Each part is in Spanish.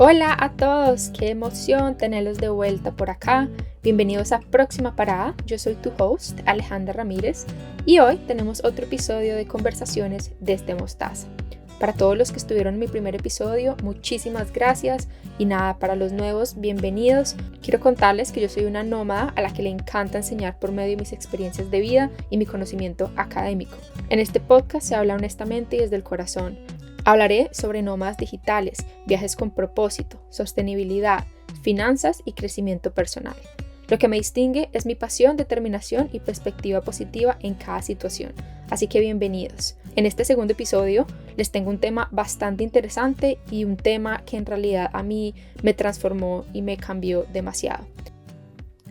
Hola a todos, qué emoción tenerlos de vuelta por acá. Bienvenidos a Próxima Parada, yo soy tu host Alejandra Ramírez y hoy tenemos otro episodio de Conversaciones desde Mostaza. Para todos los que estuvieron en mi primer episodio, muchísimas gracias y nada, para los nuevos, bienvenidos. Quiero contarles que yo soy una nómada a la que le encanta enseñar por medio de mis experiencias de vida y mi conocimiento académico. En este podcast se habla honestamente y desde el corazón. Hablaré sobre nómadas digitales, viajes con propósito, sostenibilidad, finanzas y crecimiento personal. Lo que me distingue es mi pasión, determinación y perspectiva positiva en cada situación. Así que bienvenidos. En este segundo episodio les tengo un tema bastante interesante y un tema que en realidad a mí me transformó y me cambió demasiado.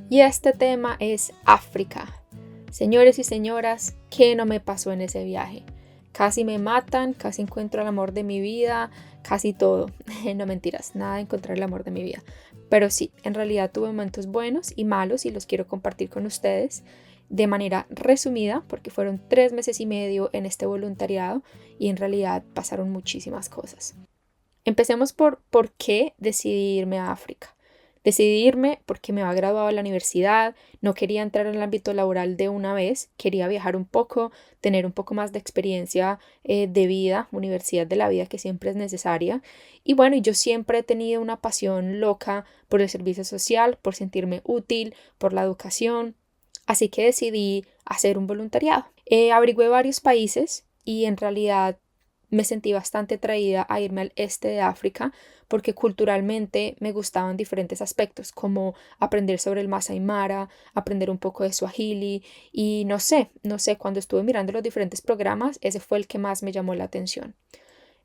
Y este tema es África. Señores y señoras, ¿qué no me pasó en ese viaje? Casi me matan, casi encuentro el amor de mi vida, casi todo. No mentiras, nada de encontrar el amor de mi vida. Pero sí, en realidad tuve momentos buenos y malos y los quiero compartir con ustedes de manera resumida porque fueron 3 meses y medio en este voluntariado y en realidad pasaron muchísimas cosas. Empecemos por qué decidí irme a África. Decidí irme porque me había graduado de la universidad, no quería entrar en el ámbito laboral de una vez, quería viajar un poco, tener un poco más de experiencia de vida, universidad de la vida que siempre es necesaria. Y bueno, yo siempre he tenido una pasión loca por el servicio social, por sentirme útil, por la educación. Así que decidí hacer un voluntariado. Averigüé varios países y en realidad me sentí bastante atraída a irme al este de África porque culturalmente me gustaban diferentes aspectos como aprender sobre el Masai Mara, aprender un poco de Swahili y no sé, cuando estuve mirando los diferentes programas, ese fue el que más me llamó la atención.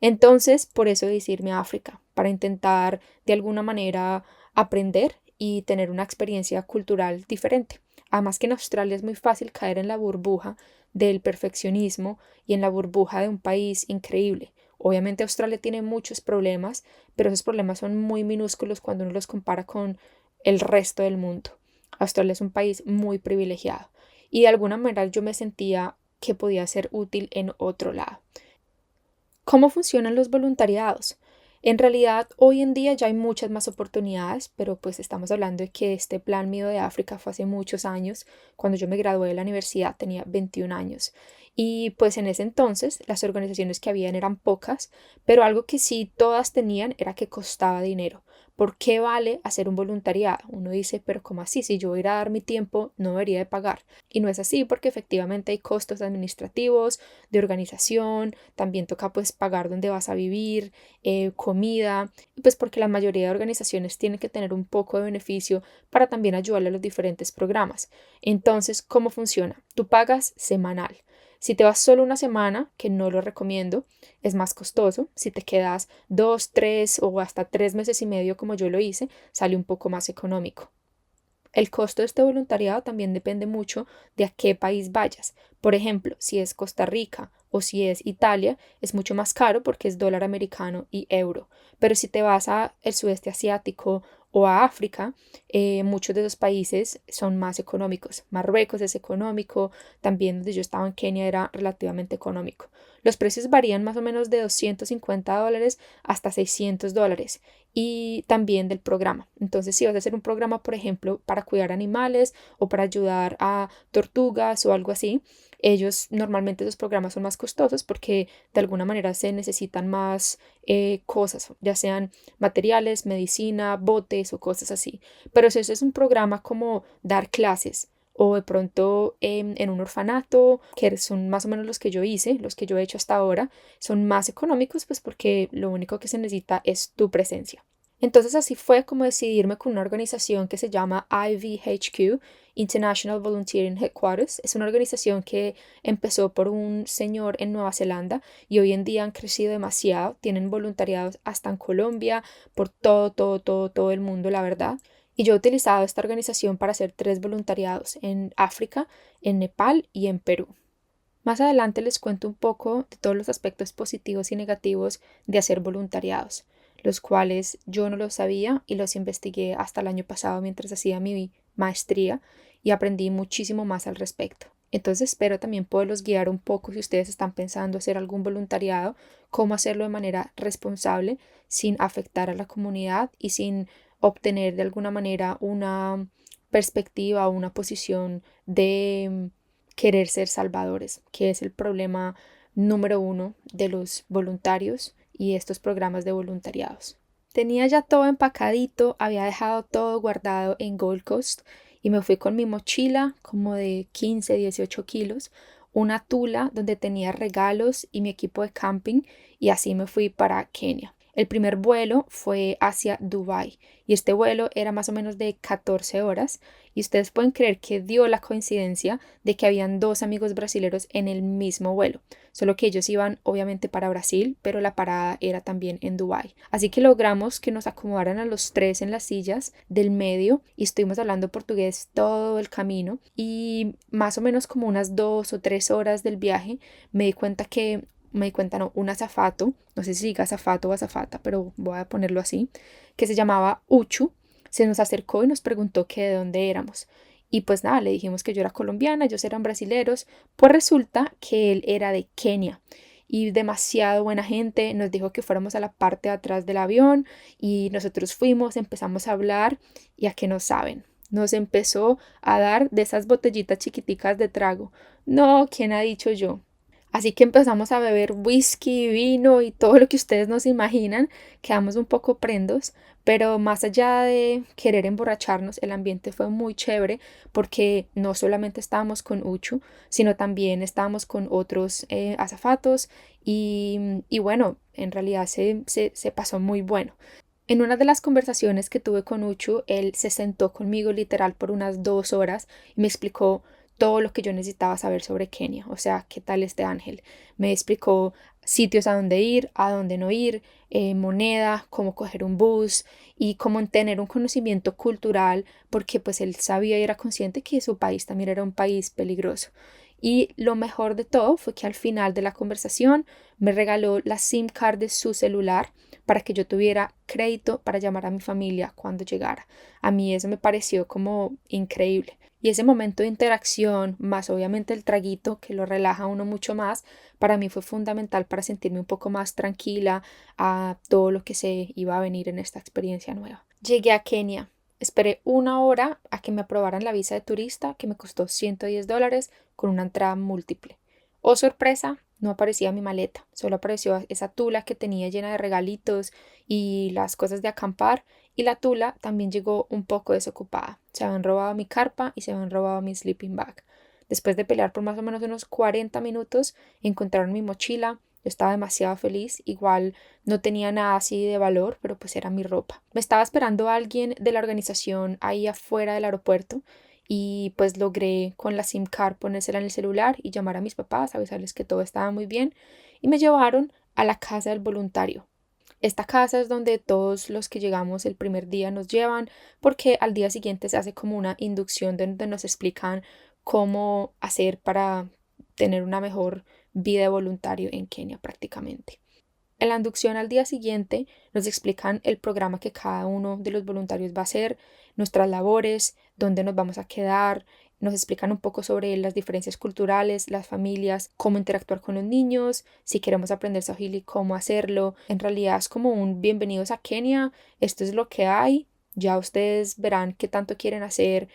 Entonces, por eso decidí irme a África, para intentar de alguna manera aprender y tener una experiencia cultural diferente. Además que en Australia es muy fácil caer en la burbuja del perfeccionismo y en la burbuja de un país increíble. Obviamente Australia tiene muchos problemas, pero esos problemas son muy minúsculos cuando uno los compara con el resto del mundo. Australia es un país muy privilegiado y de alguna manera yo me sentía que podía ser útil en otro lado. ¿Cómo funcionan los voluntariados? En realidad, hoy en día ya hay muchas más oportunidades, pero pues estamos hablando de que este plan mío de África fue hace muchos años. Cuando yo me gradué de la universidad tenía 21 años. Y pues en ese entonces las organizaciones que habían eran pocas, pero algo que sí todas tenían era que costaba dinero. ¿Por qué vale hacer un voluntariado? Uno dice, pero ¿cómo así? Si yo voy a ir a dar mi tiempo, no debería de pagar. Y no es así porque efectivamente hay costos administrativos, de organización, también toca pues pagar dónde vas a vivir, comida, y pues porque la mayoría de organizaciones tienen que tener un poco de beneficio para también ayudarle a los diferentes programas. Entonces, ¿cómo funciona? Tú pagas semanal. Si te vas solo una semana, que no lo recomiendo, es más costoso. Si te quedas 2, 3 o hasta 3 meses y medio como yo lo hice, sale un poco más económico. El costo de este voluntariado también depende mucho de a qué país vayas. Por ejemplo, si es Costa Rica o si es Italia, es mucho más caro porque es dólar americano y euro. Pero si te vas a el sudeste asiático o a África, muchos de esos países son más económicos. Marruecos es económico, también donde yo estaba en Kenia era relativamente económico. Los precios varían más o menos de $250 hasta $600 y también del programa. Entonces, si vas a hacer un programa, por ejemplo, para cuidar animales o para ayudar a tortugas o algo así, ellos normalmente esos programas son más costosos porque de alguna manera se necesitan más cosas, ya sean materiales, medicina, botes o cosas así. Pero si eso es un programa como dar clases o de pronto en un orfanato, que son más o menos los que yo hice, los que yo he hecho hasta ahora, son más económicos pues porque lo único que se necesita es tu presencia. Entonces así fue como decidirme con una organización que se llama IVHQ, International Volunteering Headquarters. Es una organización que empezó por un señor en Nueva Zelanda y hoy en día han crecido demasiado. Tienen voluntariados hasta en Colombia, por todo el mundo, la verdad. Y yo he utilizado esta organización para hacer 3 voluntariados en África, en Nepal y en Perú. Más adelante les cuento un poco de todos los aspectos positivos y negativos de hacer voluntariados, los cuales yo no los sabía y los investigué hasta el año pasado mientras hacía mi maestría y aprendí muchísimo más al respecto. Entonces espero también poderlos guiar un poco si ustedes están pensando hacer algún voluntariado, cómo hacerlo de manera responsable, sin afectar a la comunidad y sin obtener de alguna manera una perspectiva o una posición de querer ser salvadores, que es el problema número uno de los voluntarios y estos programas de voluntariados. Tenía ya todo empacadito, había dejado todo guardado en Gold Coast y me fui con mi mochila como de 15, 18 kilos, una tula donde tenía regalos y mi equipo de camping y así me fui para Kenia. El primer vuelo fue hacia Dubái y este vuelo era más o menos de 14 horas y ustedes pueden creer que dio la coincidencia de que habían dos amigos brasileños en el mismo vuelo, solo que ellos iban obviamente para Brasil, pero la parada era también en Dubái. Así que logramos que nos acomodaran a los tres en las sillas del medio y estuvimos hablando portugués todo el camino y más o menos como unas 2 o 3 horas del viaje un azafato, no sé si diga azafato o azafata, pero voy a ponerlo así, que se llamaba Uchu, se nos acercó y nos preguntó que de dónde éramos. Y pues nada, le dijimos que yo era colombiana, ellos eran brasileros, pues resulta que él era de Kenia y demasiado buena gente, nos dijo que fuéramos a la parte de atrás del avión y nosotros fuimos, empezamos a hablar y a qué no saben. Nos empezó a dar de esas botellitas chiquiticas de trago. No, ¿quién ha dicho yo? Así que empezamos a beber whisky, vino y todo lo que ustedes nos imaginan. Quedamos un poco prendos, pero más allá de querer emborracharnos, el ambiente fue muy chévere porque no solamente estábamos con Uchu, sino también estábamos con otros azafatos y bueno, en realidad se pasó muy bueno. En una de las conversaciones que tuve con Uchu, él se sentó conmigo literal por unas 2 horas y me explicó todo lo que yo necesitaba saber sobre Kenia. O sea, qué tal este ángel. Me explicó sitios a dónde ir, a dónde no ir, moneda, cómo coger un bus y cómo tener un conocimiento cultural, porque pues él sabía y era consciente que su país también era un país peligroso. Y lo mejor de todo fue que al final de la conversación me regaló la SIM card de su celular para que yo tuviera crédito para llamar a mi familia cuando llegara. A mí eso me pareció como increíble. Y ese momento de interacción, más obviamente el traguito que lo relaja a uno mucho más, para mí fue fundamental para sentirme un poco más tranquila a todo lo que se iba a venir en esta experiencia nueva. Llegué a Kenia. Esperé 1 hora a que me aprobaran la visa de turista, que me costó $110 con una entrada múltiple. Oh, sorpresa, no aparecía mi maleta, solo apareció esa tula que tenía llena de regalitos y las cosas de acampar, y la tula también llegó un poco desocupada. Se habían robado mi carpa y se habían robado mi sleeping bag. Después de pelear por más o menos unos 40 minutos, encontraron mi mochila. Yo estaba demasiado feliz, igual no tenía nada así de valor, pero pues era mi ropa. Me estaba esperando alguien de la organización ahí afuera del aeropuerto y pues logré con la SIM card ponérsela en el celular y llamar a mis papás, avisarles que todo estaba muy bien y me llevaron a la casa del voluntario. Esta casa es donde todos los que llegamos el primer día nos llevan porque al día siguiente se hace como una inducción donde nos explican cómo hacer para tener una mejor vida de voluntario en Kenia prácticamente. En la inducción al día siguiente nos explican el programa que cada uno de los voluntarios va a hacer, nuestras labores, dónde nos vamos a quedar, nos explican un poco sobre las diferencias culturales, las familias, cómo interactuar con los niños, si queremos aprender Swahili, cómo hacerlo. En realidad es como un bienvenidos a Kenia, esto es lo que hay, ya ustedes verán qué tanto quieren hacer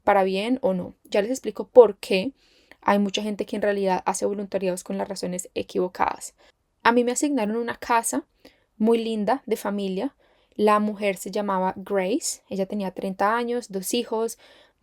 para bien o no. Ya les explico por qué hay mucha gente que en realidad hace voluntariados con las razones equivocadas. A mí me asignaron una casa muy linda de familia. La mujer se llamaba Grace, ella tenía 30 años, 2 hijos,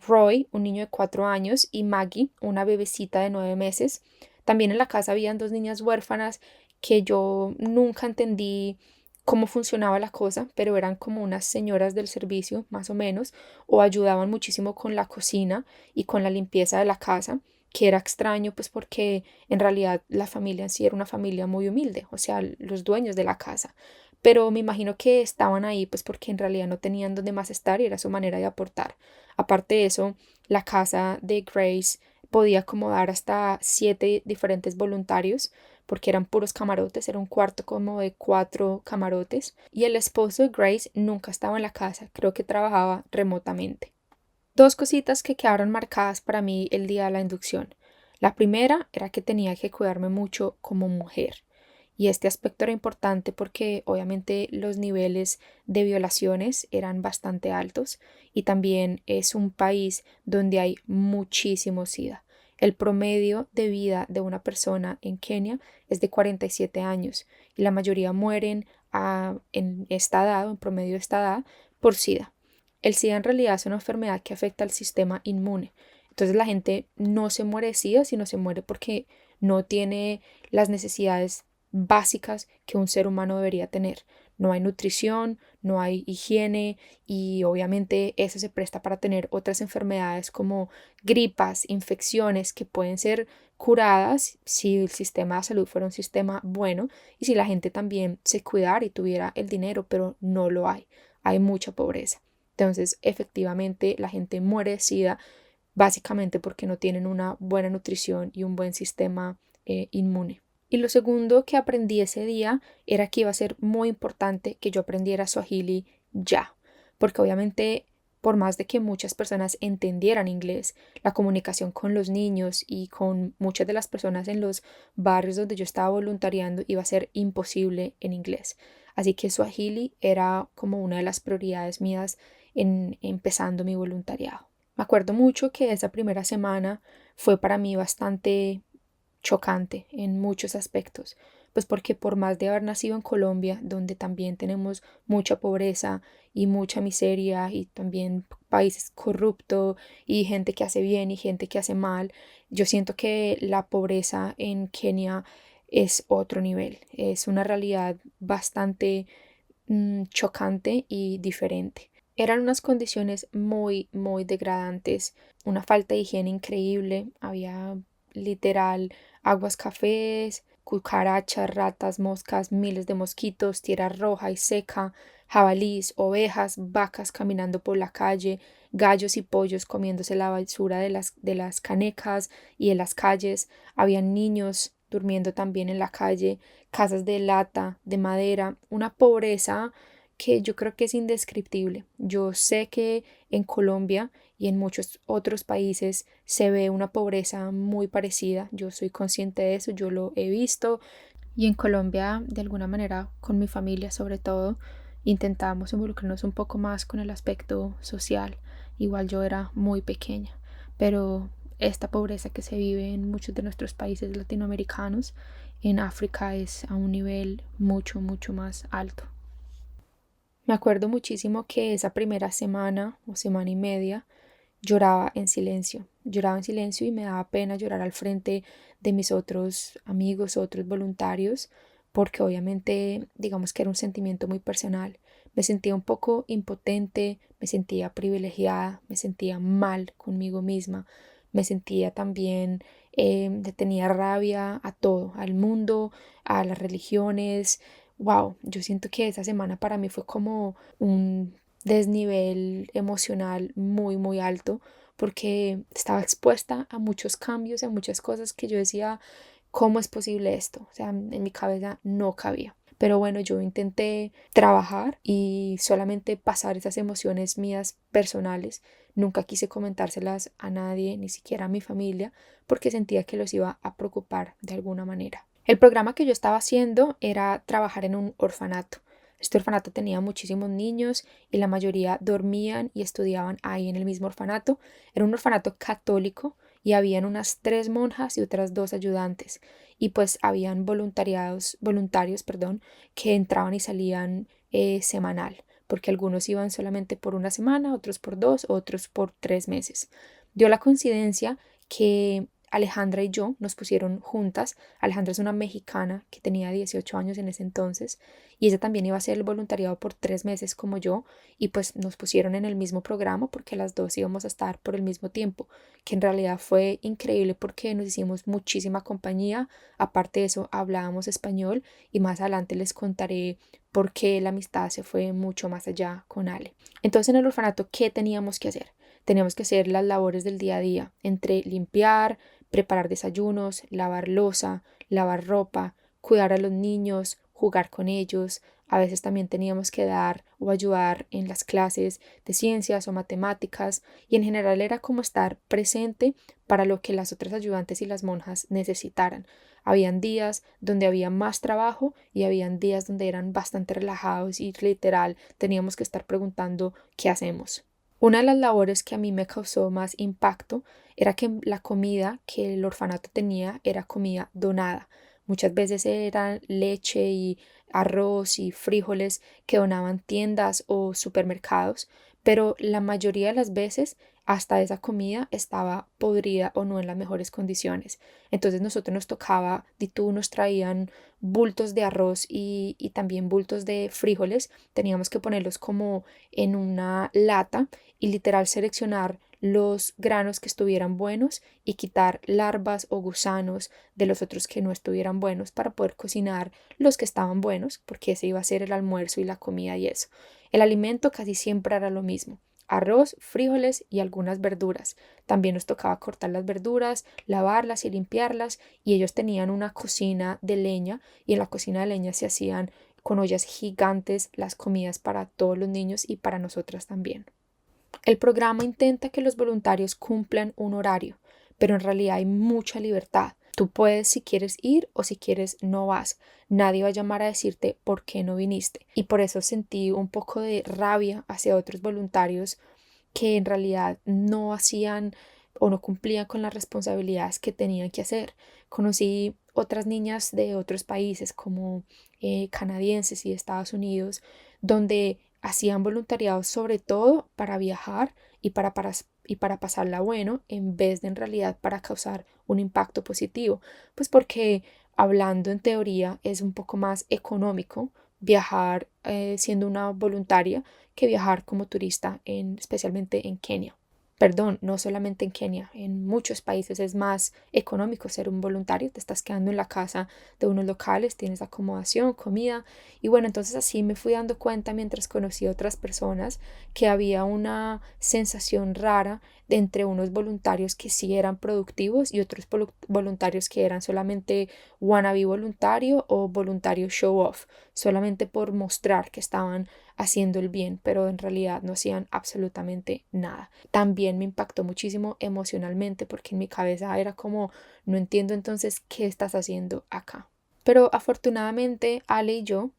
Roy, un niño de 4 años, y Maggie, una bebecita de 9 meses. También en la casa habían 2 niñas huérfanas que yo nunca entendí cómo funcionaba la cosa, pero eran como unas señoras del servicio, más o menos, o ayudaban muchísimo con la cocina y con la limpieza de la casa, que era extraño, pues porque en realidad la familia en sí era una familia muy humilde, o sea, los dueños de la casa. Pero me imagino que estaban ahí pues porque en realidad no tenían dónde más estar y era su manera de aportar. Aparte de eso, la casa de Grace podía acomodar hasta 7 diferentes voluntarios porque eran puros camarotes, era un cuarto como de 4 camarotes y el esposo de Grace nunca estaba en la casa, creo que trabajaba remotamente. Dos cositas que quedaron marcadas para mí el día de la inducción. La primera era que tenía que cuidarme mucho como mujer. Y este aspecto era importante porque obviamente los niveles de violaciones eran bastante altos y también es un país donde hay muchísimo SIDA. El promedio de vida de una persona en Kenia es de 47 años y la mayoría mueren en esta edad, en promedio de esta edad, por SIDA. El SIDA en realidad es una enfermedad que afecta al sistema inmune. Entonces la gente no se muere de SIDA, sino se muere porque no tiene las necesidades básicas que un ser humano debería tener. No hay nutrición, no hay higiene y obviamente eso se presta para tener otras enfermedades como gripas, infecciones que pueden ser curadas si el sistema de salud fuera un sistema bueno y si la gente también se cuidara y tuviera el dinero, pero no lo hay. Hay mucha pobreza. Entonces, efectivamente, la gente muere de SIDA básicamente porque no tienen una buena nutrición y un buen sistema inmune. Y lo segundo que aprendí ese día era que iba a ser muy importante que yo aprendiera Swahili ya, porque obviamente por más de que muchas personas entendieran inglés, la comunicación con los niños y con muchas de las personas en los barrios donde yo estaba voluntariando iba a ser imposible en inglés. Así que Swahili era como una de las prioridades mías en empezando mi voluntariado. Me acuerdo mucho que esa primera semana fue para mí bastante chocante en muchos aspectos, pues porque por más de haber nacido en Colombia, donde también tenemos mucha pobreza y mucha miseria y también países corruptos y gente que hace bien y gente que hace mal, yo siento que la pobreza en Kenia es otro nivel, es una realidad bastante chocante y diferente. Eran unas condiciones muy degradantes, una falta de higiene increíble, había literal aguas cafés, cucarachas, ratas, moscas, miles de mosquitos, tierra roja y seca, jabalís, ovejas, vacas caminando por la calle, gallos y pollos comiéndose la basura de las canecas y de las calles, habían niños durmiendo también en la calle, casas de lata, de madera, una pobreza que yo creo que es indescriptible. Yo sé que en Colombia y en muchos otros países se ve una pobreza muy parecida. Yo soy consciente de eso, yo lo he visto y en Colombia de alguna manera con mi familia sobre todo intentamos involucrarnos un poco más con el aspecto social. Igual yo era muy pequeña, pero esta pobreza que se vive en muchos de nuestros países latinoamericanos, en África es a un nivel mucho más alto. Me acuerdo muchísimo que esa primera semana o semana y media lloraba en silencio y me daba pena llorar al frente de mis otros amigos, otros voluntarios, porque obviamente digamos que era un sentimiento muy personal. Me sentía un poco impotente, me sentía privilegiada, me sentía mal conmigo misma, me sentía también, tenía rabia a todo, al mundo, a las religiones. Wow, yo siento que esa semana para mí fue como un desnivel emocional muy alto porque estaba expuesta a muchos cambios, a muchas cosas que yo decía, ¿cómo es posible esto? O sea, en mi cabeza no cabía. Pero bueno, yo intenté trabajar y solamente pasar esas emociones mías personales. Nunca quise comentárselas a nadie, ni siquiera a mi familia, porque sentía que los iba a preocupar de alguna manera. El programa que yo estaba haciendo era trabajar en un orfanato. Este orfanato tenía muchísimos niños y la mayoría dormían y estudiaban ahí en el mismo orfanato. Era un orfanato católico y habían unas 3 monjas y otras 2 ayudantes. Y pues habían voluntarios, perdón, que entraban y salían semanal, porque algunos iban solamente por una semana, otros por 2, otros por 3 meses. Dio la coincidencia que Alejandra y yo nos pusieron juntas. Alejandra es una mexicana que tenía 18 años en ese entonces y ella también iba a hacer el voluntariado por 3 meses como yo y pues nos pusieron en el mismo programa porque las dos íbamos a estar por el mismo tiempo, que en realidad fue increíble porque nos hicimos muchísima compañía. Aparte de eso hablábamos español y más adelante les contaré por qué la amistad se fue mucho más allá con Ale. Entonces en el orfanato, ¿qué teníamos que hacer? Teníamos que hacer las labores del día a día, entre limpiar, preparar desayunos, lavar loza, lavar ropa, cuidar a los niños, jugar con ellos, A veces también teníamos que dar o ayudar en las clases de ciencias o matemáticas y en general era como estar presente para lo que las otras ayudantes y las monjas necesitaran. Habían días donde había más trabajo y habían días donde eran bastante relajados y literal teníamos que estar preguntando ¿qué hacemos? Una de las labores que a mí me causó más impacto era que la comida que el orfanato tenía era comida donada. Muchas veces era leche y arroz y frijoles que donaban tiendas o supermercados, pero la mayoría de las veces hasta esa comida estaba podrida o no en las mejores condiciones. Entonces nosotros nos tocaba, y tú nos traían bultos de arroz y también bultos de frijoles, teníamos que ponerlos como en una lata y literal seleccionar los granos que estuvieran buenos y quitar larvas o gusanos de los otros que no estuvieran buenos para poder cocinar los que estaban buenos, porque ese iba a ser el almuerzo y la comida y eso. El alimento casi siempre era lo mismo: arroz, frijoles y algunas verduras. También nos tocaba cortar las verduras, lavarlas y limpiarlas, y ellos tenían una cocina de leña y en la cocina de leña se hacían con ollas gigantes las comidas para todos los niños y para nosotras también. El programa intenta que los voluntarios cumplan un horario, pero en realidad hay mucha libertad. Tú puedes, si quieres ir o si quieres no vas. Nadie va a llamar a decirte por qué no viniste. Y por eso sentí un poco de rabia hacia otros voluntarios que en realidad no hacían o no cumplían con las responsabilidades que tenían que hacer. Conocí otras niñas de otros países como canadienses y Estados Unidos, donde hacían voluntariado sobre todo para viajar y para pasarla bueno, en vez de en realidad para causar un impacto positivo. Pues porque hablando en teoría es un poco más económico viajar siendo una voluntaria que viajar como turista, especialmente en Kenia. Perdón, no solamente en Kenia, en muchos países es más económico ser un voluntario, te estás quedando en la casa de unos locales, tienes acomodación, comida y bueno, entonces así me fui dando cuenta mientras conocí a otras personas que había una sensación rara de entre unos voluntarios que sí eran productivos y otros voluntarios que eran solamente wannabe voluntario o voluntario show off, solamente por mostrar que estaban haciendo el bien, pero en realidad no hacían absolutamente nada. También me impactó muchísimo emocionalmente porque en mi cabeza era como, no entiendo entonces qué estás haciendo acá. Pero afortunadamente Ale y yo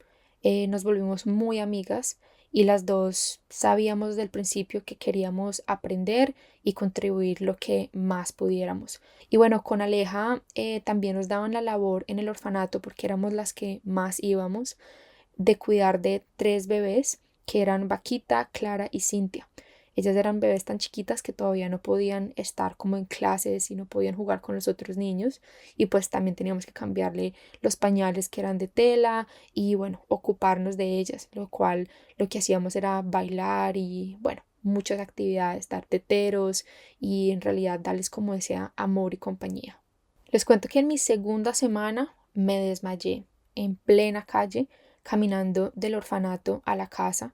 nos volvimos muy amigas y las dos sabíamos del principio que queríamos aprender y contribuir lo que más pudiéramos. Y bueno, con Aleja también nos daban la labor en el orfanato porque éramos las que más íbamos de cuidar de 3 bebés que eran Vaquita, Clara y Cintia. Ellas eran bebés tan chiquitas que todavía no podían estar como en clases y no podían jugar con los otros niños y pues también teníamos que cambiarle los pañales que eran de tela y bueno, ocuparnos de ellas, lo cual lo que hacíamos era bailar y bueno, muchas actividades, dar teteros y en realidad darles como ese amor y compañía. Les cuento que en mi segunda semana me desmayé en plena calle caminando del orfanato a la casa.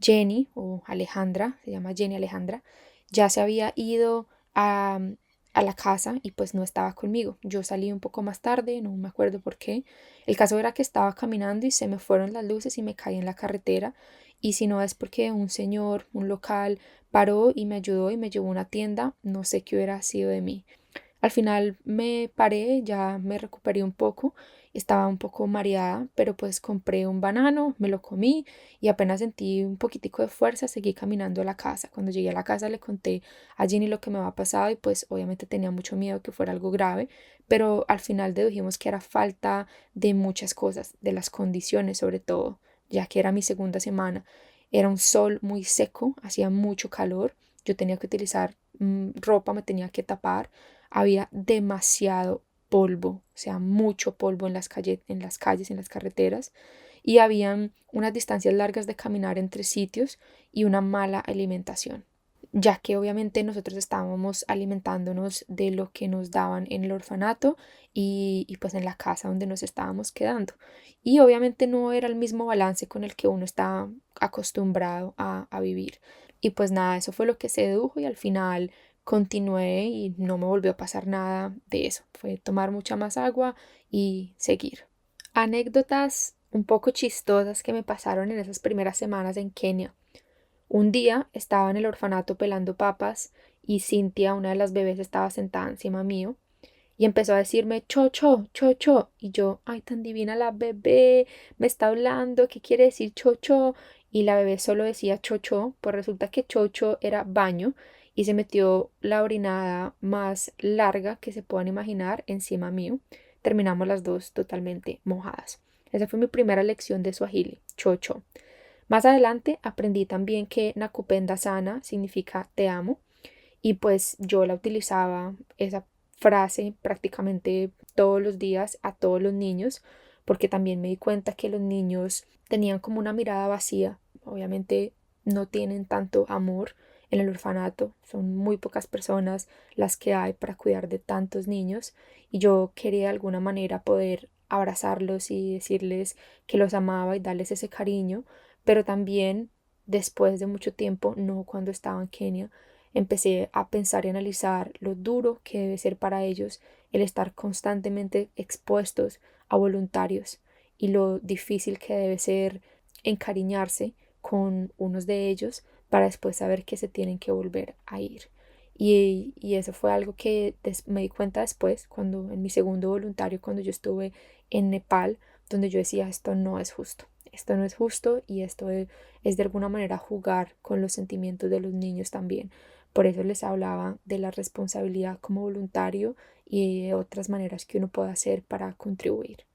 Jenny o Alejandra, se llama Jenny Alejandra, ya se había ido a la casa y pues no estaba conmigo. Yo salí un poco más tarde, no me acuerdo por qué. El caso era que estaba caminando y se me fueron las luces y me caí en la carretera. Y si no es porque un señor, un local, paró y me ayudó y me llevó a una tienda, no sé qué hubiera sido de mí. Al final me paré, ya me recuperé un poco, estaba un poco mareada, pero pues compré un banano, me lo comí y apenas sentí un poquitico de fuerza, seguí caminando a la casa. Cuando llegué a la casa le conté a Jenny lo que me había pasado y pues obviamente tenía mucho miedo que fuera algo grave, pero al final dedujimos que era falta de muchas cosas, de las condiciones sobre todo, ya que era mi segunda semana. Era un sol muy seco, hacía mucho calor, yo tenía que utilizar ropa, me tenía que tapar, había demasiado polvo, o sea, mucho polvo en las calles, en las carreteras, y habían unas distancias largas de caminar entre sitios y una mala alimentación, ya que obviamente nosotros estábamos alimentándonos de lo que nos daban en el orfanato y pues en la casa donde nos estábamos quedando. Y obviamente no era el mismo balance con el que uno está acostumbrado a vivir. Y pues nada, eso fue lo que se dedujo y al final continué y no me volvió a pasar nada de eso. Fue tomar mucha más agua y seguir. Anécdotas un poco chistosas que me pasaron en esas primeras semanas en Kenia. Un día estaba en el orfanato pelando papas y Cintia, una de las bebés, estaba sentada encima mío y empezó a decirme chocho, chocho. Y yo, ay, tan divina la bebé, me está hablando, ¿qué quiere decir chocho? Y la bebé solo decía chocho, pues resulta que chocho era baño y se metió la orinada más larga que se puedan imaginar encima mío. Terminamos las dos totalmente mojadas. Esa fue mi primera lección de Swahili, chocho. Más adelante aprendí también que Nakupenda Sana significa te amo y pues yo la utilizaba esa frase prácticamente todos los días a todos los niños porque también me di cuenta que los niños tenían como una mirada vacía. Obviamente no tienen tanto amor en el orfanato, son muy pocas personas las que hay para cuidar de tantos niños y yo quería de alguna manera poder abrazarlos y decirles que los amaba y darles ese cariño, pero también después de mucho tiempo, no cuando estaba en Kenia, empecé a pensar y analizar lo duro que debe ser para ellos el estar constantemente expuestos a voluntarios y lo difícil que debe ser encariñarse con unos de ellos para después saber que se tienen que volver a ir. Y eso fue algo que me di cuenta después, cuando en mi segundo voluntario, cuando yo estuve en Nepal, donde yo decía, esto no es justo. Esto no es justo y esto es de alguna manera jugar con los sentimientos de los niños también. Por eso les hablaba de la responsabilidad como voluntario y de otras maneras que uno puede hacer para contribuir.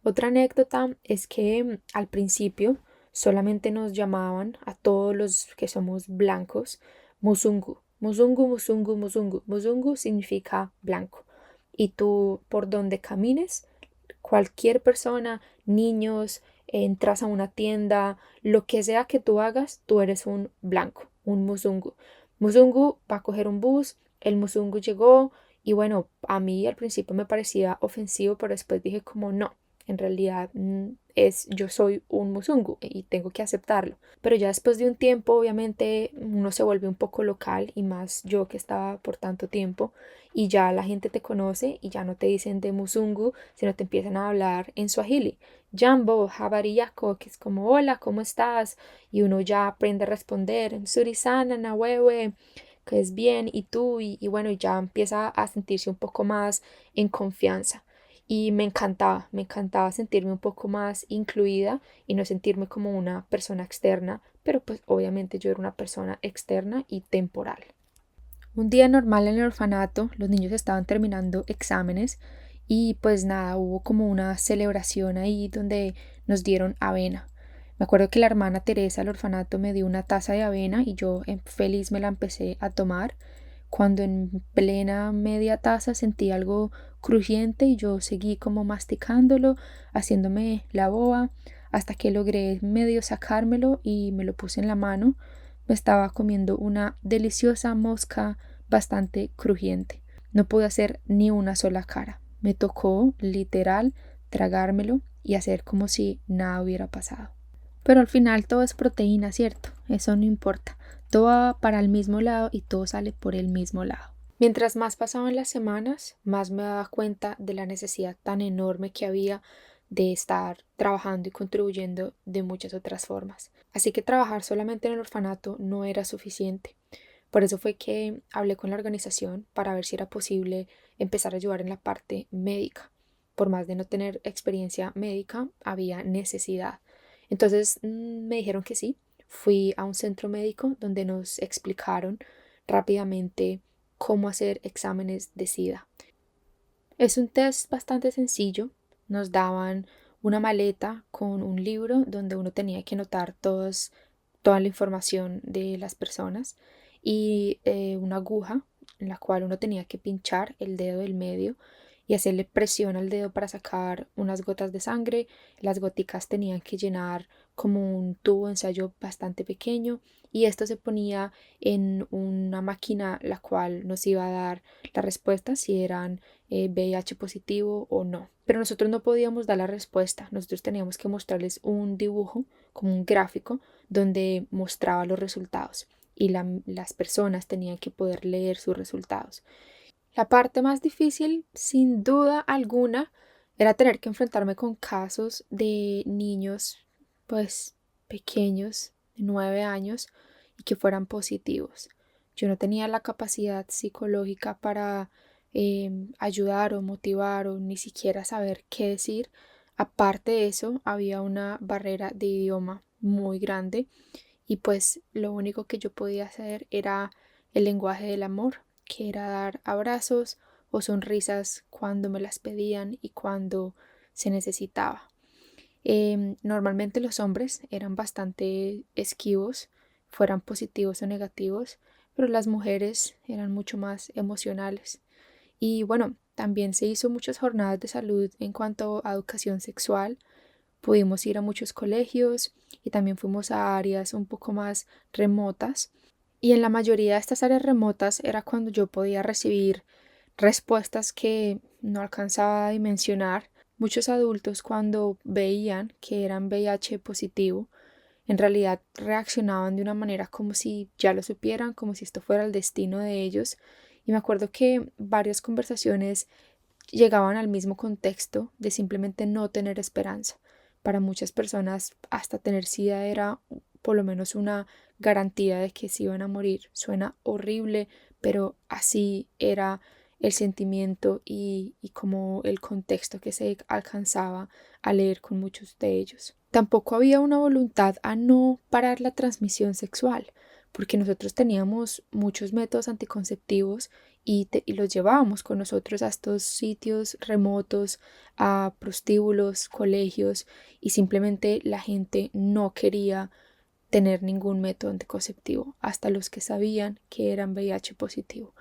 Otra anécdota es que al principio solamente nos llamaban a todos los que somos blancos Musungu. Musungu, Musungu, Musungu. Musungu significa blanco. Y tú por donde camines, cualquier persona, niños, entras a una tienda, lo que sea que tú hagas, tú eres un blanco, un musungu. Musungu va a coger un bus, el musungu llegó y bueno, a mí al principio me parecía ofensivo, pero después dije como no, en realidad yo soy un musungu y tengo que aceptarlo. Pero ya después de un tiempo, obviamente, uno se vuelve un poco local y más yo que estaba por tanto tiempo y ya la gente te conoce y ya no te dicen de musungu, sino te empiezan a hablar en Swahili. Jambo, habari yako, que es como hola, ¿cómo estás? Y uno ya aprende a responder, Surisana, Nawewe, que es bien, y tú, y bueno, y ya empieza a sentirse un poco más en confianza. Y me encantaba sentirme un poco más incluida y no sentirme como una persona externa, pero pues obviamente yo era una persona externa y temporal. Un día normal en el orfanato, los niños estaban terminando exámenes y pues nada, hubo como una celebración ahí donde nos dieron avena. Me acuerdo que la hermana Teresa del orfanato me dio una taza de avena y yo feliz me la empecé a tomar. Cuando en plena media taza sentí algo crujiente y yo seguí como masticándolo, haciéndome la boba, hasta que logré medio sacármelo y me lo puse en la mano. Me estaba comiendo una deliciosa mosca bastante crujiente. No pude hacer ni una sola cara. Me tocó, literal, tragármelo y hacer como si nada hubiera pasado. Pero al final todo es proteína, ¿cierto? Eso no importa. Todo va para el mismo lado y todo sale por el mismo lado. Mientras más pasaban las semanas, más me daba cuenta de la necesidad tan enorme que había de estar trabajando y contribuyendo de muchas otras formas. Así que trabajar solamente en el orfanato no era suficiente. Por eso fue que hablé con la organización para ver si era posible empezar a ayudar en la parte médica. Por más de no tener experiencia médica, había necesidad. Entonces me dijeron que sí. Fui a un centro médico donde nos explicaron rápidamente cómo hacer exámenes de SIDA. Es un test bastante sencillo. Nos daban una maleta con un libro donde uno tenía que anotar toda la información de las personas y una aguja en la cual uno tenía que pinchar el dedo del medio y hacerle presión al dedo para sacar unas gotas de sangre. Las góticas tenían que llenar como un tubo de ensayo bastante pequeño y esto se ponía en una máquina la cual nos iba a dar la respuesta si eran VIH positivo o no. Pero nosotros no podíamos dar la respuesta, nosotros teníamos que mostrarles un dibujo como un gráfico donde mostraba los resultados y las personas tenían que poder leer sus resultados. La parte más difícil, sin duda alguna, era tener que enfrentarme con casos de niños pues pequeños, de 9 años, y que fueran positivos. Yo no tenía la capacidad psicológica para ayudar o motivar o ni siquiera saber qué decir. Aparte de eso, había una barrera de idioma muy grande y pues lo único que yo podía hacer era el lenguaje del amor, que era dar abrazos o sonrisas cuando me las pedían y cuando se necesitaba. Normalmente los hombres eran bastante esquivos, fueran positivos o negativos, pero las mujeres eran mucho más emocionales. Y bueno, también se hizo muchas jornadas de salud en cuanto a educación sexual. Pudimos ir a muchos colegios y también fuimos a áreas un poco más remotas. Y en la mayoría de estas áreas remotas era cuando yo podía recibir respuestas que no alcanzaba a dimensionar. Muchos adultos cuando veían que eran VIH positivo, en realidad reaccionaban de una manera como si ya lo supieran, como si esto fuera el destino de ellos. Y me acuerdo que varias conversaciones llegaban al mismo contexto de simplemente no tener esperanza. Para muchas personas hasta tener SIDA era por lo menos una garantía de que se iban a morir. Suena horrible, pero así era el sentimiento y como el contexto que se alcanzaba a leer con muchos de ellos. Tampoco había una voluntad a no parar la transmisión sexual, porque nosotros teníamos muchos métodos anticonceptivos y los llevábamos con nosotros a estos sitios remotos, a prostíbulos, colegios, y simplemente la gente no quería tener ningún método anticonceptivo, hasta los que sabían que eran VIH positivo.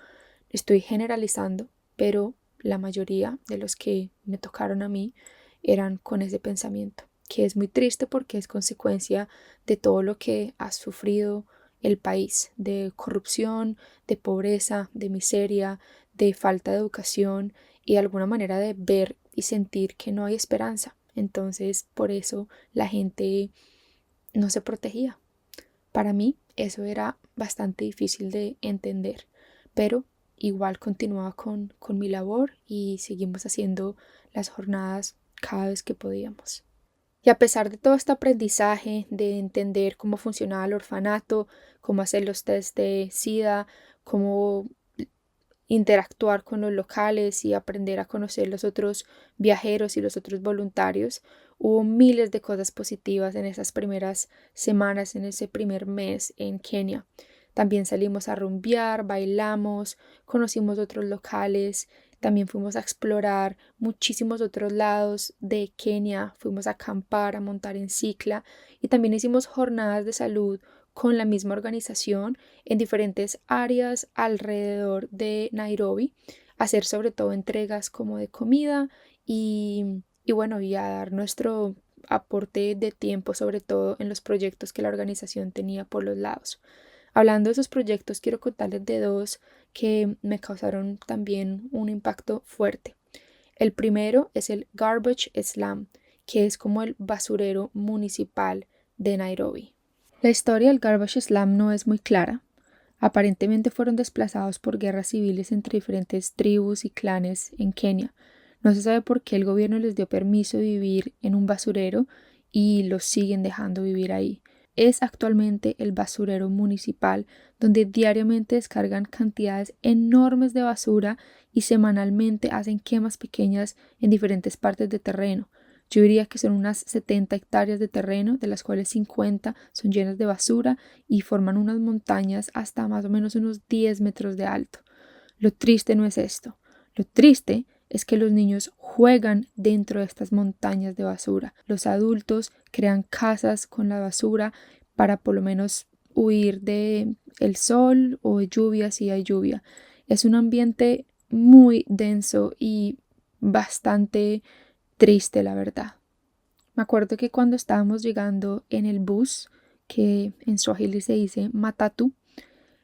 Estoy generalizando, pero la mayoría de los que me tocaron a mí eran con ese pensamiento, que es muy triste porque es consecuencia de todo lo que ha sufrido el país, de corrupción, de pobreza, de miseria, de falta de educación y de alguna manera de ver y sentir que no hay esperanza. Entonces, por eso la gente no se protegía. Para mí eso era bastante difícil de entender, pero igual continuaba con mi labor y seguimos haciendo las jornadas cada vez que podíamos. Y a pesar de todo este aprendizaje, de entender cómo funcionaba el orfanato, cómo hacer los test de SIDA, cómo interactuar con los locales y aprender a conocer los otros viajeros y los otros voluntarios, hubo miles de cosas positivas en esas primeras semanas, en ese primer mes en Kenia. También salimos a rumbear, bailamos, conocimos otros locales, también fuimos a explorar muchísimos otros lados de Kenia, fuimos a acampar, a montar en cicla y también hicimos jornadas de salud con la misma organización en diferentes áreas alrededor de Nairobi, hacer sobre todo entregas como de comida y bueno, y a dar nuestro aporte de tiempo, sobre todo en los proyectos que la organización tenía por los lados. Hablando de esos proyectos, quiero contarles de dos que me causaron también un impacto fuerte. El primero es el Garbage Slam, que es como el basurero municipal de Nairobi. La historia del Garbage Slam no es muy clara. Aparentemente fueron desplazados por guerras civiles entre diferentes tribus y clanes en Kenia. No se sabe por qué el gobierno les dio permiso de vivir en un basurero y los siguen dejando vivir ahí. Es actualmente el basurero municipal donde diariamente descargan cantidades enormes de basura y semanalmente hacen quemas pequeñas en diferentes partes de terreno. Yo diría que son unas 70 hectáreas de terreno, de las cuales 50 son llenas de basura y forman unas montañas hasta más o menos unos 10 metros de alto. Lo triste no es esto. Lo triste es que los niños juegan dentro de estas montañas de basura. Los adultos crean casas con la basura para por lo menos huir de el sol o lluvia si hay lluvia. Es un ambiente muy denso y bastante triste, la verdad. Me acuerdo que cuando estábamos llegando en el bus, que en Swahili se dice matatu,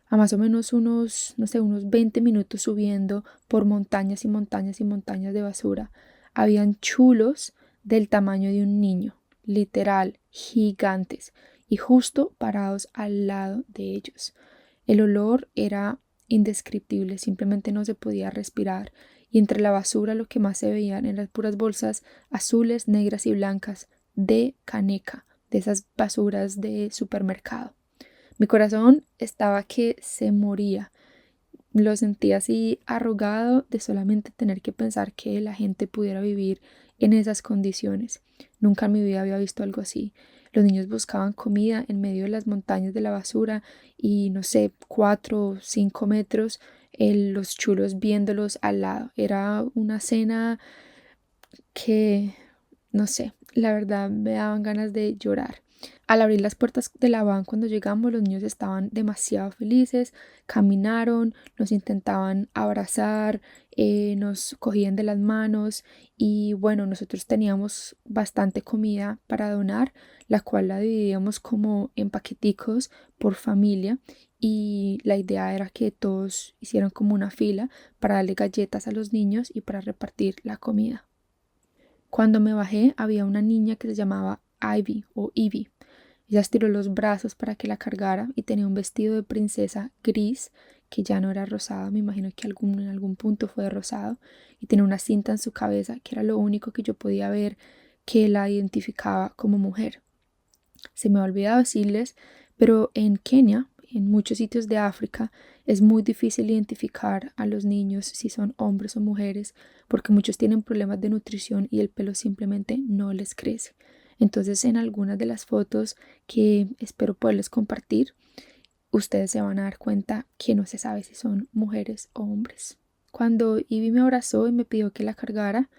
a más o menos unos, no sé, unos 20 minutos subiendo por montañas y montañas y montañas de basura, habían chulos del tamaño de un niño, literal, gigantes, y justo parados al lado de ellos. El olor era indescriptible, simplemente no se podía respirar y entre la basura lo que más se veían eran puras bolsas azules, negras y blancas de caneca, de esas basuras de supermercado. Mi corazón estaba que se moría. Lo sentía así arrugado de solamente tener que pensar que la gente pudiera vivir en esas condiciones. Nunca en mi vida había visto algo así. Los niños buscaban comida en medio de las montañas de la basura y no sé, 4 o 5 metros, los chulos viéndolos al lado. Era una cena que, no sé, la verdad me daban ganas de llorar. Al abrir las puertas de la van cuando llegamos, los niños estaban demasiado felices, caminaron, nos intentaban abrazar, nos cogían de las manos y bueno, nosotros teníamos bastante comida para donar, la cual la dividíamos como en paqueticos por familia y la idea era que todos hicieran como una fila para darle galletas a los niños y para repartir la comida. Cuando me bajé había una niña que se llamaba Ivy o Ivy. Ella estiró los brazos para que la cargara y tenía un vestido de princesa gris que ya no era rosado, me imagino que en algún punto fue rosado, y tenía una cinta en su cabeza que era lo único que yo podía ver que la identificaba como mujer. Se me ha olvidado decirles, pero en Kenia, en muchos sitios de África, es muy difícil identificar a los niños si son hombres o mujeres, porque muchos tienen problemas de nutrición y el pelo simplemente no les crece. Entonces, en algunas de las fotos que espero poderles compartir, ustedes se van a dar cuenta que no se sabe si son mujeres o hombres. Cuando Ivy me abrazó y me pidió que la cargara,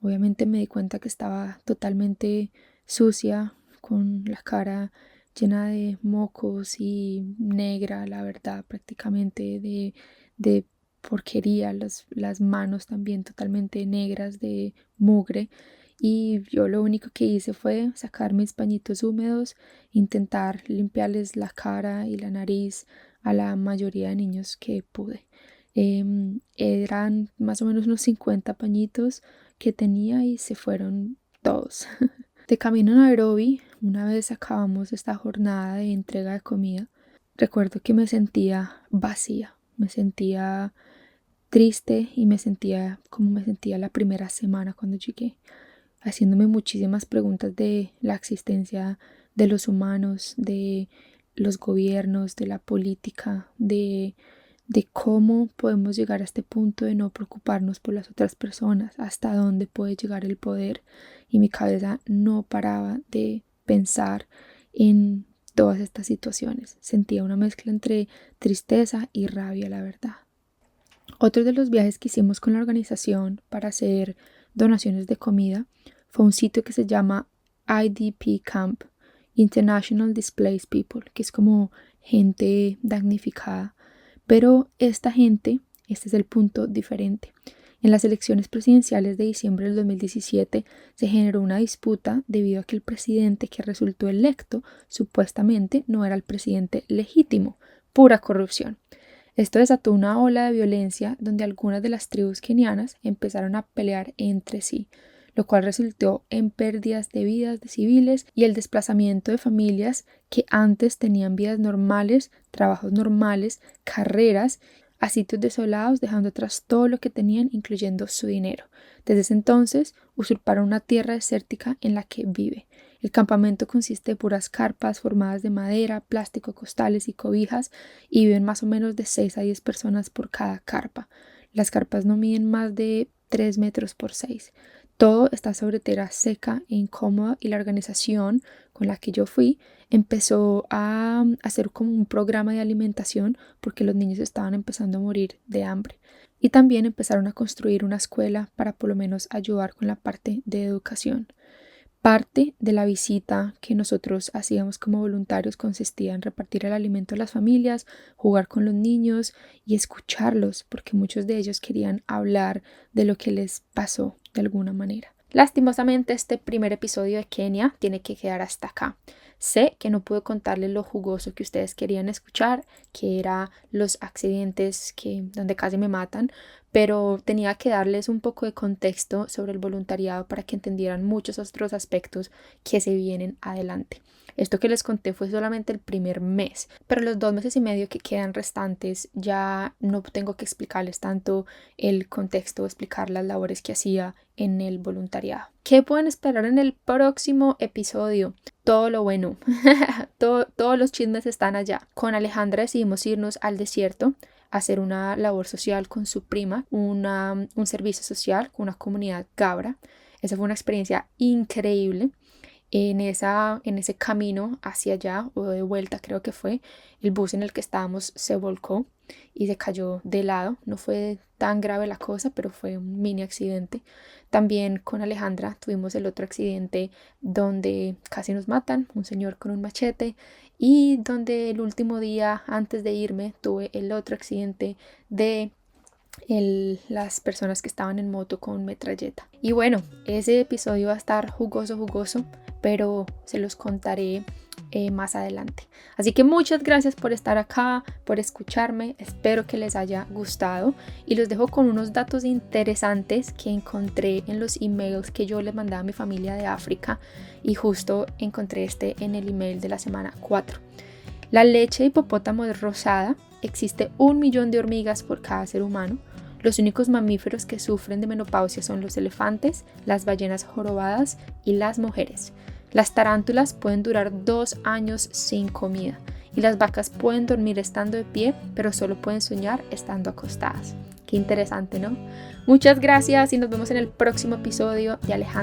obviamente me di cuenta que estaba totalmente sucia, con la cara llena de mocos y negra, la verdad, prácticamente de porquería, las manos también totalmente negras de mugre. Y yo lo único que hice fue sacar mis pañitos húmedos, intentar limpiarles la cara y la nariz a la mayoría de niños que pude. Eran más o menos unos 50 pañitos que tenía y se fueron todos. De camino a Nairobi, una vez acabamos esta jornada de entrega de comida, recuerdo que me sentía vacía, me sentía triste y me sentía como me sentía la primera semana cuando llegué, haciéndome muchísimas preguntas de la existencia de los humanos, de los gobiernos, de la política, de cómo podemos llegar a este punto de no preocuparnos por las otras personas, hasta dónde puede llegar el poder. Y mi cabeza no paraba de pensar en todas estas situaciones. Sentía una mezcla entre tristeza y rabia, la verdad. Otro de los viajes que hicimos con la organización para hacer donaciones de comida fue un sitio que se llama IDP Camp, International Displaced People, que es como gente damnificada. Pero esta gente, este es el punto diferente. En las elecciones presidenciales de diciembre del 2017 se generó una disputa debido a que el presidente que resultó electo supuestamente no era el presidente legítimo, pura corrupción. Esto desató una ola de violencia donde algunas de las tribus kenianas empezaron a pelear entre sí, lo cual resultó en pérdidas de vidas de civiles y el desplazamiento de familias que antes tenían vidas normales, trabajos normales, carreras, a sitios desolados, dejando atrás todo lo que tenían, incluyendo su dinero. Desde ese entonces usurparon una tierra desértica en la que vive. El campamento consiste de puras carpas formadas de madera, plástico, costales y cobijas, y viven más o menos de 6 a 10 personas por cada carpa. Las carpas no miden más de 3 metros por 6. Todo está sobre tierra seca e incómoda, y la organización con la que yo fui empezó a hacer como un programa de alimentación porque los niños estaban empezando a morir de hambre. Y también empezaron a construir una escuela para por lo menos ayudar con la parte de educación. Parte de la visita que nosotros hacíamos como voluntarios consistía en repartir el alimento a las familias, jugar con los niños y escucharlos, porque muchos de ellos querían hablar de lo que les pasó de alguna manera. Lastimosamente, este primer episodio de Kenia tiene que quedar hasta acá. Sé que no pude contarles lo jugoso que ustedes querían escuchar, que era los accidentes donde casi me matan, pero tenía que darles un poco de contexto sobre el voluntariado para que entendieran muchos otros aspectos que se vienen adelante. Esto que les conté fue solamente el primer mes, pero los 2 meses y medio que quedan restantes ya no tengo que explicarles tanto el contexto, explicar las labores que hacía en el voluntariado. ¿Qué pueden esperar en el próximo episodio? Todo lo bueno. Todos los chismes están allá. Con Alejandra decidimos irnos al desierto a hacer una labor social con su prima, un servicio social con una comunidad cabra. Esa fue una experiencia increíble. En ese camino hacia allá o de vuelta creo que fue, el bus en el que estábamos se volcó y se cayó de lado. No fue tan grave la cosa, pero fue un mini accidente. También con Alejandra tuvimos el otro accidente donde casi nos matan, un señor con un machete, y donde el último día antes de irme tuve el otro accidente de las personas que estaban en moto con metralleta. Y bueno, ese episodio va a estar jugoso, pero se los contaré más adelante. Así que muchas gracias por estar acá, por escucharme. Espero que les haya gustado y los dejo con unos datos interesantes que encontré en los emails que yo les mandaba a mi familia de África, y justo encontré en el email de la semana 4. La leche de hipopótamo es rosada. Existe 1 millón de hormigas por cada ser humano. Los únicos mamíferos que sufren de menopausia son los elefantes, las ballenas jorobadas y las mujeres. Las tarántulas pueden durar 2 años sin comida y las vacas pueden dormir estando de pie, pero solo pueden soñar estando acostadas. Qué interesante, ¿no? Muchas gracias y nos vemos en el próximo episodio de Alejandra.